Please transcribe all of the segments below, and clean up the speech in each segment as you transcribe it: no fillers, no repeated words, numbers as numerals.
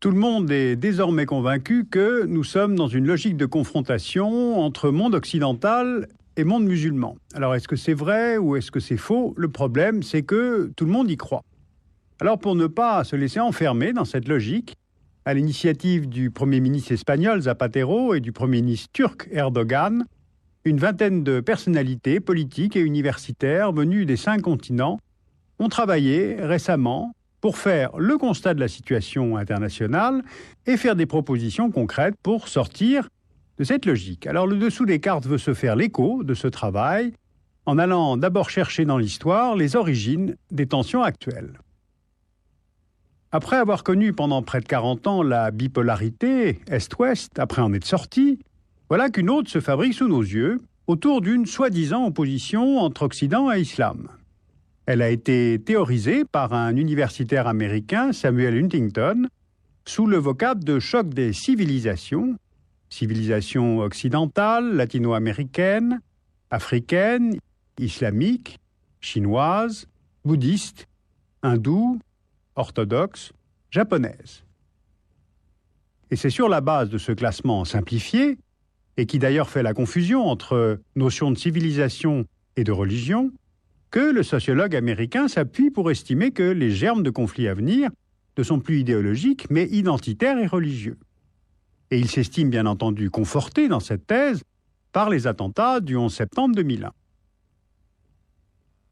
Tout le monde est désormais convaincu que nous sommes dans une logique de confrontation entre monde occidental et monde musulman. Alors est-ce que c'est vrai ou est-ce que c'est faux? Le problème, c'est que tout le monde y croit. Alors pour ne pas se laisser enfermer dans cette logique, à l'initiative du Premier ministre espagnol Zapatero et du Premier ministre turc Erdogan, une vingtaine de personnalités politiques et universitaires venues des 5 continents ont travaillé récemment pour faire le constat de la situation internationale et faire des propositions concrètes pour sortir de cette logique. Alors le dessous des cartes veut se faire l'écho de ce travail en allant d'abord chercher dans l'histoire les origines des tensions actuelles. Après avoir connu pendant près de 40 ans la bipolarité Est-Ouest, après en être sorti, voilà qu'une autre se fabrique sous nos yeux autour d'une soi-disant opposition entre Occident et Islam. Elle a été théorisée par un universitaire américain, Samuel Huntington, sous le vocable de choc des civilisations, civilisation occidentale, latino-américaine, africaine, islamique, chinoise, bouddhiste, hindoue, orthodoxe, japonaise. Et c'est sur la base de ce classement simplifié, et qui d'ailleurs fait la confusion entre notion de civilisation et de religion, que le sociologue américain s'appuie pour estimer que les germes de conflits à venir ne sont plus idéologiques, mais identitaires et religieux. Et il s'estime bien entendu conforté dans cette thèse par les attentats du 11 septembre 2001.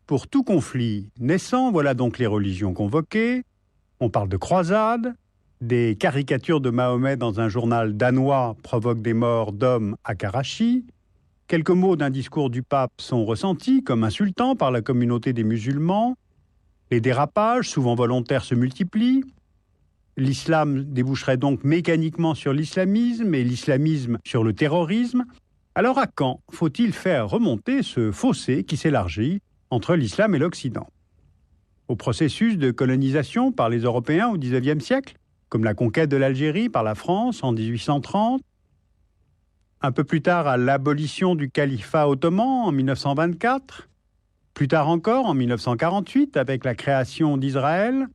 Pour tout conflit naissant, voilà donc les religions convoquées. On parle de croisades, des caricatures de Mahomet dans un journal danois provoquent des morts d'hommes à Karachi. Quelques mots d'un discours du pape sont ressentis comme insultants par la communauté des musulmans. Les dérapages, souvent volontaires, se multiplient. L'islam déboucherait donc mécaniquement sur l'islamisme et l'islamisme sur le terrorisme. Alors à quand faut-il faire remonter ce fossé qui s'élargit entre l'islam et l'Occident? Au processus de colonisation par les Européens au XIXe siècle, comme la conquête de l'Algérie par la France en 1830, un peu plus tard à l'abolition du califat ottoman en 1924, plus tard encore en 1948 avec la création d'Israël,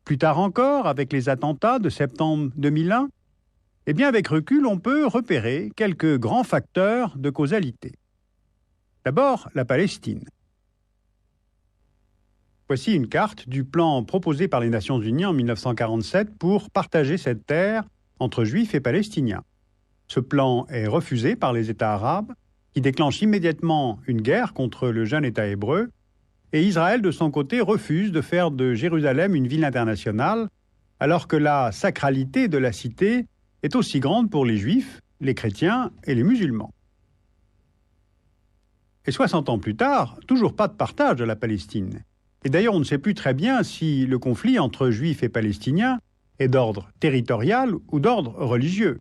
plus tard encore avec les attentats de septembre 2001, eh bien avec recul on peut repérer quelques grands facteurs de causalité. D'abord, la Palestine. Voici une carte du plan proposé par les Nations Unies en 1947 pour partager cette terre entre Juifs et Palestiniens. Ce plan est refusé par les États arabes, qui déclenchent immédiatement une guerre contre le jeune État hébreu, et Israël, de son côté, refuse de faire de Jérusalem une ville internationale, alors que la sacralité de la cité est aussi grande pour les Juifs, les chrétiens et les musulmans. Et 60 ans plus tard, toujours pas de partage de la Palestine. Et d'ailleurs, on ne sait plus très bien si le conflit entre Juifs et Palestiniens est d'ordre territorial ou d'ordre religieux.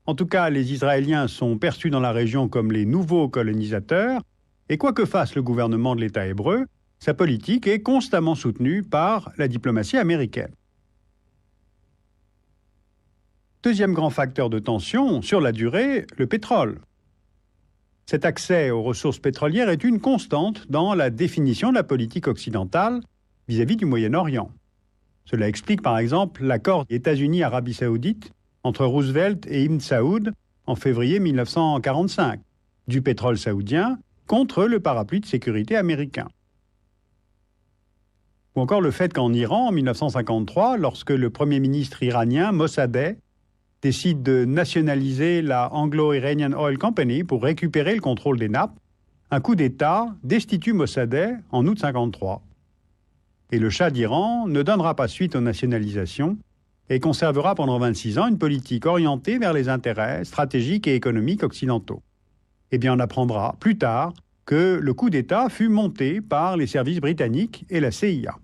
En tout cas, les Israéliens sont perçus dans la région comme les nouveaux colonisateurs, et quoi que fasse le gouvernement de l'État hébreu, sa politique est constamment soutenue par la diplomatie américaine. Deuxième grand facteur de tension, sur la durée, le pétrole. Cet accès aux ressources pétrolières est une constante dans la définition de la politique occidentale vis-à-vis du Moyen-Orient. Cela explique par exemple l'accord États-Unis-Arabie Saoudite entre Roosevelt et Ibn Saoud en février 1945, du pétrole saoudien contre le parapluie de sécurité américain. Ou encore le fait qu'en Iran, en 1953, lorsque le Premier ministre iranien Mossadegh décide de nationaliser la Anglo-Iranian Oil Company pour récupérer le contrôle des nappes, un coup d'État destitue Mossadegh en août 1953. Et le Shah d'Iran ne donnera pas suite aux nationalisations et conservera pendant 26 ans une politique orientée vers les intérêts stratégiques et économiques occidentaux. Eh bien, on apprendra plus tard que le coup d'État fut monté par les services britanniques et la CIA.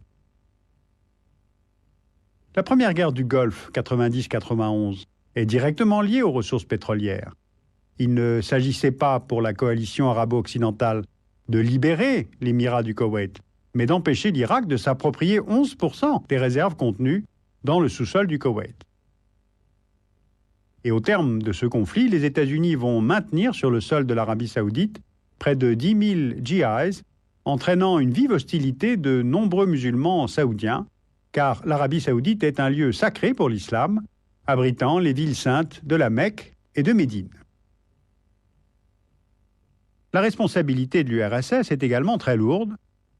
La première guerre du Golfe, 90-91, est directement liée aux ressources pétrolières. Il ne s'agissait pas pour la coalition arabo-occidentale de libérer l'émirat du Koweït, mais d'empêcher l'Irak de s'approprier 11% des réserves contenues dans le sous-sol du Koweït. Et au terme de ce conflit, les États-Unis vont maintenir sur le sol de l'Arabie saoudite près de 10 000 GIs, entraînant une vive hostilité de nombreux musulmans saoudiens, car l'Arabie saoudite est un lieu sacré pour l'islam, abritant les villes saintes de la Mecque et de Médine. La responsabilité de l'URSS est également très lourde,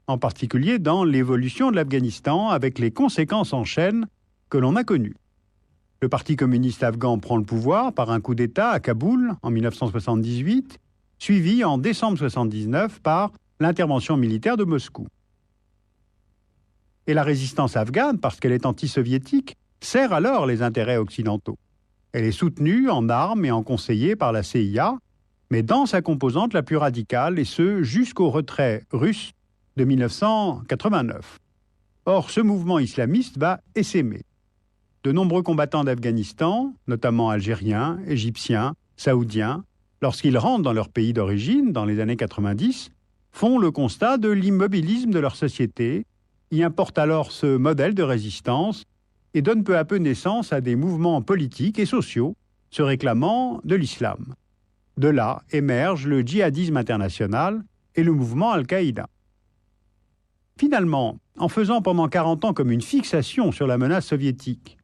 en particulier dans l'évolution de l'Afghanistan avec les conséquences en chaîne que l'on a connues. Le Parti communiste afghan prend le pouvoir par un coup d'État à Kaboul en 1978, suivi en décembre 1979 par l'intervention militaire de Moscou. Et la résistance afghane, parce qu'elle est anti-soviétique, sert alors les intérêts occidentaux. Elle est soutenue en armes et en conseillée par la CIA, mais dans sa composante la plus radicale, et ce jusqu'au retrait russe de 1989. Or, ce mouvement islamiste va essaimer. De nombreux combattants d'Afghanistan, notamment algériens, égyptiens, saoudiens, lorsqu'ils rentrent dans leur pays d'origine, dans les années 90, font le constat de l'immobilisme de leur société, y importent alors ce modèle de résistance et donnent peu à peu naissance à des mouvements politiques et sociaux se réclamant de l'islam. De là émerge le djihadisme international et le mouvement Al-Qaïda. Finalement, en faisant pendant 40 ans comme une fixation sur la menace soviétique,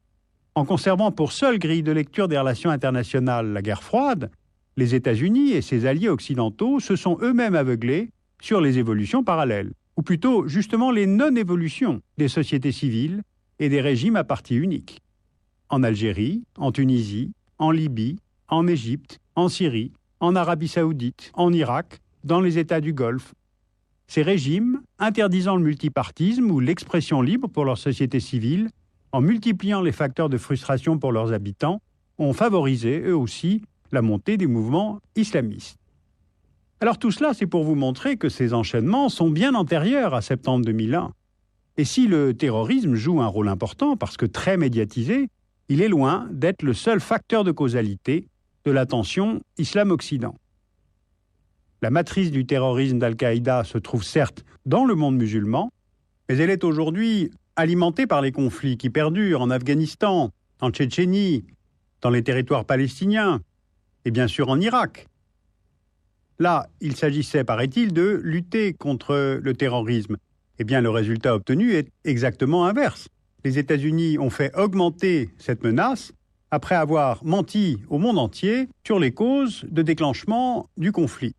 en conservant pour seule grille de lecture des relations internationales la guerre froide, les États-Unis et ses alliés occidentaux se sont eux-mêmes aveuglés sur les évolutions parallèles, ou plutôt justement les non-évolutions des sociétés civiles et des régimes à parti unique. En Algérie, en Tunisie, en Libye, en Égypte, en Syrie, en Arabie saoudite, en Irak, dans les États du Golfe. Ces régimes, interdisant le multipartisme ou l'expression libre pour leur société civile, en multipliant les facteurs de frustration pour leurs habitants, ont favorisé, eux aussi, la montée des mouvements islamistes. Alors tout cela, c'est pour vous montrer que ces enchaînements sont bien antérieurs à septembre 2001. Et si le terrorisme joue un rôle important, parce que très médiatisé, il est loin d'être le seul facteur de causalité de la tension islam-occident. La matrice du terrorisme d'Al-Qaïda se trouve certes dans le monde musulman, mais elle est aujourd'hui alimentée par les conflits qui perdurent en Afghanistan, en Tchétchénie, dans les territoires palestiniens et bien sûr en Irak. Là, il s'agissait, paraît-il, de lutter contre le terrorisme. Eh bien, le résultat obtenu est exactement inverse. Les États-Unis ont fait augmenter cette menace après avoir menti au monde entier sur les causes de déclenchement du conflit.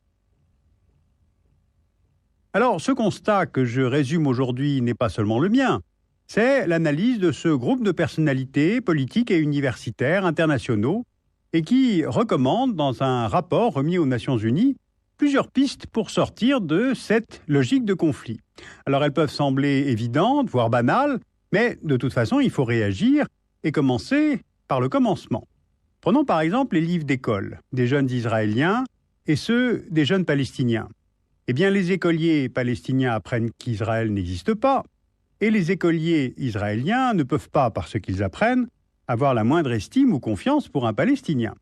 Alors, ce constat que je résume aujourd'hui n'est pas seulement le mien, c'est l'analyse de ce groupe de personnalités politiques et universitaires internationaux et qui recommande dans un rapport remis aux Nations Unies plusieurs pistes pour sortir de cette logique de conflit. Alors, elles peuvent sembler évidentes, voire banales, mais de toute façon, il faut réagir et commencer par le commencement. Prenons par exemple les livres d'école des jeunes Israéliens et ceux des jeunes Palestiniens. Eh bien, les écoliers palestiniens apprennent qu'Israël n'existe pas, et les écoliers israéliens ne peuvent pas, par ce qu'ils apprennent, avoir la moindre estime ou confiance pour un Palestinien.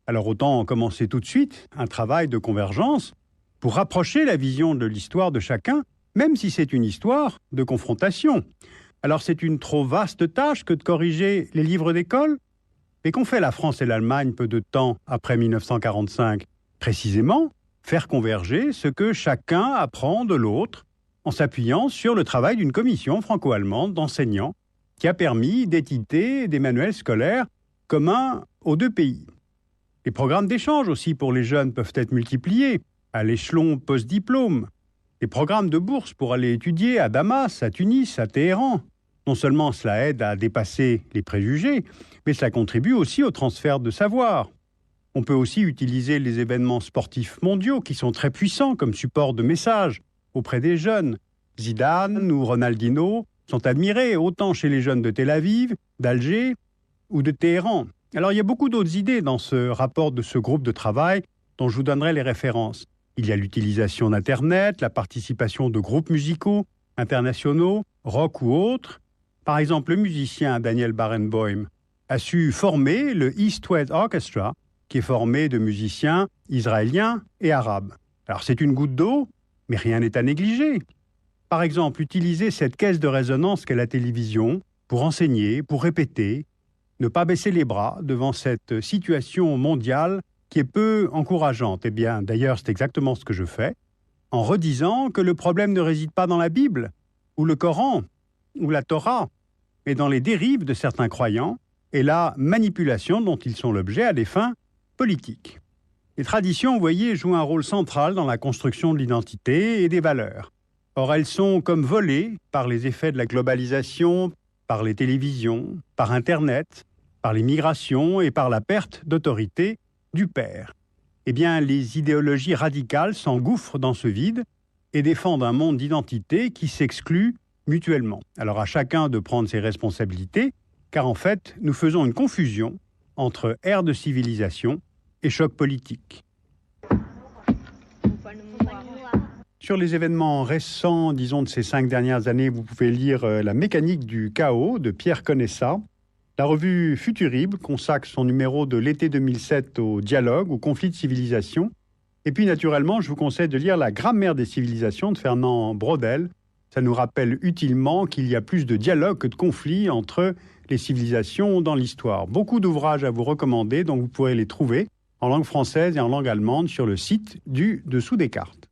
Alors autant commencer tout de suite un travail de convergence pour rapprocher la vision de l'histoire de chacun, même si c'est une histoire de confrontation. Alors c'est une trop vaste tâche que de corriger les livres d'école? Mais qu'ont fait la France et l'Allemagne peu de temps après 1945? Précisément, faire converger ce que chacun apprend de l'autre en s'appuyant sur le travail d'une commission franco-allemande d'enseignants qui a permis d'éditer des manuels scolaires communs aux deux pays. Les programmes d'échange aussi pour les jeunes peuvent être multipliés à l'échelon post-diplôme. Les programmes de bourse pour aller étudier à Damas, à Tunis, à Téhéran. Non seulement cela aide à dépasser les préjugés, mais cela contribue aussi au transfert de savoir. On peut aussi utiliser les événements sportifs mondiaux qui sont très puissants comme support de messages auprès des jeunes. Zidane ou Ronaldinho sont admirés autant chez les jeunes de Tel Aviv, d'Alger ou de Téhéran. Alors il y a beaucoup d'autres idées dans ce rapport de ce groupe de travail dont je vous donnerai les références. Il y a l'utilisation d'Internet, la participation de groupes musicaux internationaux, rock ou autres. Par exemple, le musicien Daniel Barenboim a su former le East-West Orchestra, qui est formé de musiciens israéliens et arabes. Alors c'est une goutte d'eau, mais rien n'est à négliger. Par exemple, utiliser cette caisse de résonance qu'est la télévision pour enseigner, pour répéter, ne pas baisser les bras devant cette situation mondiale qui est peu encourageante. Eh bien, d'ailleurs, c'est exactement ce que je fais, en redisant que le problème ne réside pas dans la Bible, ou le Coran, ou la Torah, mais dans les dérives de certains croyants et la manipulation dont ils sont l'objet à des fins politiques. Les traditions, vous voyez, jouent un rôle central dans la construction de l'identité et des valeurs. Or, elles sont comme volées par les effets de la globalisation, par les télévisions, par Internet, par les migrations et par la perte d'autorité du père. Eh bien, les idéologies radicales s'engouffrent dans ce vide et défendent un monde d'identité qui s'exclut mutuellement. Alors à chacun de prendre ses responsabilités, car en fait, nous faisons une confusion entre ère de civilisation et choc politique. Sur les événements récents, disons de ces 5 dernières années, vous pouvez lire La mécanique du chaos de Pierre Conessa. La revue Futurible consacre son numéro de l'été 2007 au dialogue, au conflit de civilisation. Et puis naturellement, je vous conseille de lire La grammaire des civilisations de Fernand Braudel. Ça nous rappelle utilement qu'il y a plus de dialogue que de conflits entre les civilisations dans l'histoire. Beaucoup d'ouvrages à vous recommander, donc vous pourrez les trouver en langue française et en langue allemande sur le site du Dessous des cartes.